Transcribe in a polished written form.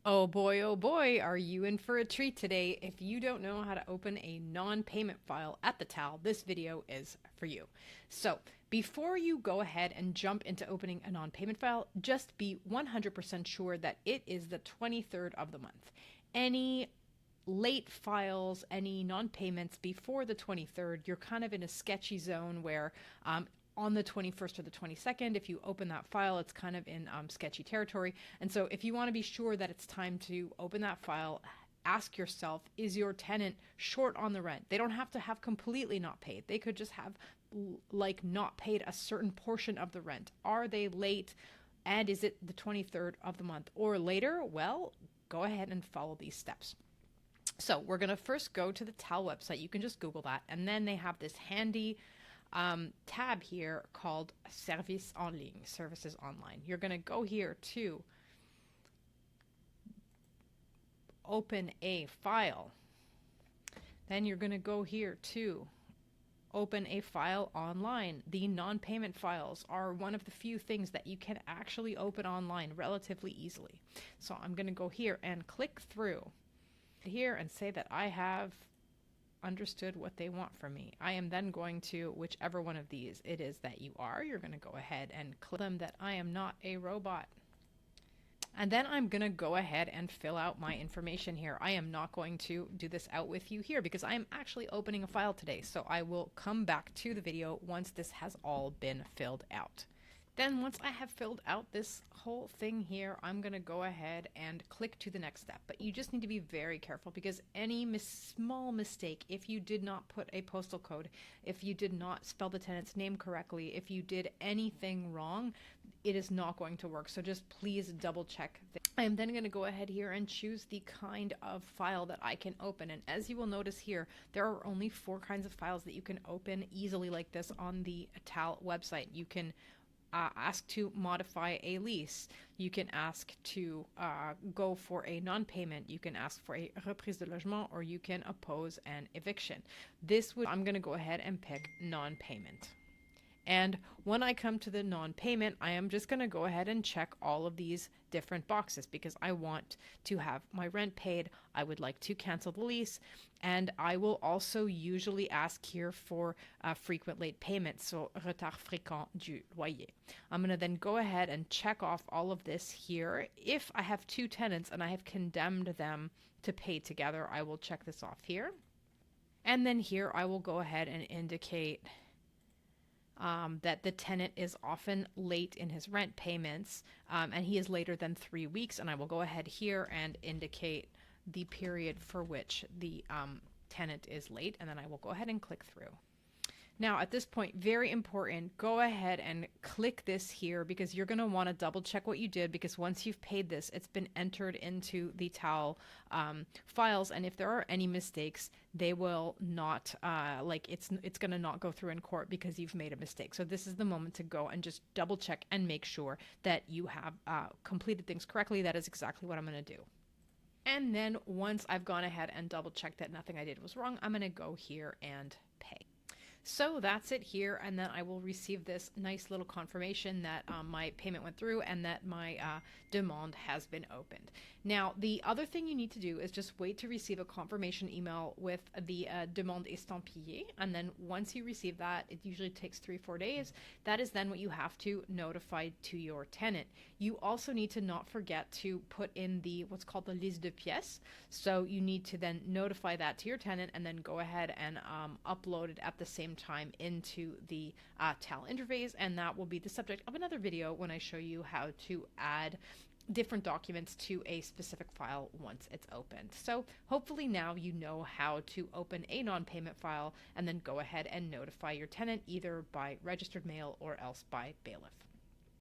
oh boy, are you in for a treat today. If you don't know how to open a non-payment file at the TAL, this video is for you. So before you go ahead and jump into opening a non-payment file, just be 100% sure that it is the 23rd of the month. Any late files, any non-payments before the 23rd, you're kind of in a sketchy zone where on the 21st or the 22nd, if you open that file, it's kind of in sketchy territory. And so if you want to be sure that it's time to open that file, ask yourself, is your tenant short on the rent? They don't have to have completely not paid. They could just have like not paid a certain portion of the rent. Are they late? And is it the 23rd of the month or later? Well, go ahead and follow these steps. So we're going to first go to the TAL website. You can just Google that. And then they have this handy tab here called Service en ligne, services online. You're going to go here to open a file. Then you're going to go here to open a file online. The non-payment files are one of the few things that you can actually open online relatively easily. So I'm going to go here and click through here and say that I have understood what they want from me. I am then going to, whichever one of these it is that you are, you're going to go ahead and click them that I am not a robot. And then I'm going to go ahead and fill out my information here. I am not going to do this out with you here because I am actually opening a file today. So I will come back to the video once this has all been filled out. Then once I have filled out this whole thing here, I'm going to go ahead and click to the next step. But you just need to be very careful because any small mistake, if you did not put a postal code, if you did not spell the tenant's name correctly, if you did anything wrong, it is not going to work. So just please double check. I am then going to go ahead here and choose the kind of file that I can open. And as you will notice here, there are only 4 kinds of files that you can open easily like this on the TAL website. You can ask to modify a lease. You can ask to go for a non-payment. You can ask for a reprise de logement, or you can oppose an eviction. I'm going to go ahead and pick non-payment. And when I come to the non-payment, I am just going to go ahead and check all of these different boxes because I want to have my rent paid. I would like to cancel the lease. And I will also usually ask here for frequent late payments, so retard fréquent du loyer. I'm going to then go ahead and check off all of this here. If I have 2 tenants and I have condemned them to pay together, I will check this off here. And then here I will go ahead and indicate that the tenant is often late in his rent payments, and he is later than 3 weeks. And I will go ahead here and indicate the period for which the tenant is late, and then I will go ahead and click through. Now at this point, very important, go ahead and click this here because you're going to want to double check what you did, because once you've paid this, it's been entered into the TAL files, and if there are any mistakes, they will not, it's going to not go through in court because you've made a mistake. So this is the moment to go and just double check and make sure that you have completed things correctly. That is exactly what I'm going to do. And then once I've gone ahead and double checked that nothing I did was wrong, I'm going to go here and pay. So that's it here, and then I will receive this nice little confirmation that my payment went through and that my demande has been opened. Now, the other thing you need to do is just wait to receive a confirmation email with the demande estampillée, and then once you receive that, it usually takes 3-4 days. That is then what you have to notify to your tenant. You also need to not forget to put in the what's called the liste de pièces. So you need to then notify that to your tenant and then go ahead and upload it at the same time into the TAL interface, and that will be the subject of another video when I show you how to add different documents to a specific file once it's opened. So hopefully now you know how to open a non-payment file and then go ahead and notify your tenant either by registered mail or else by bailiff.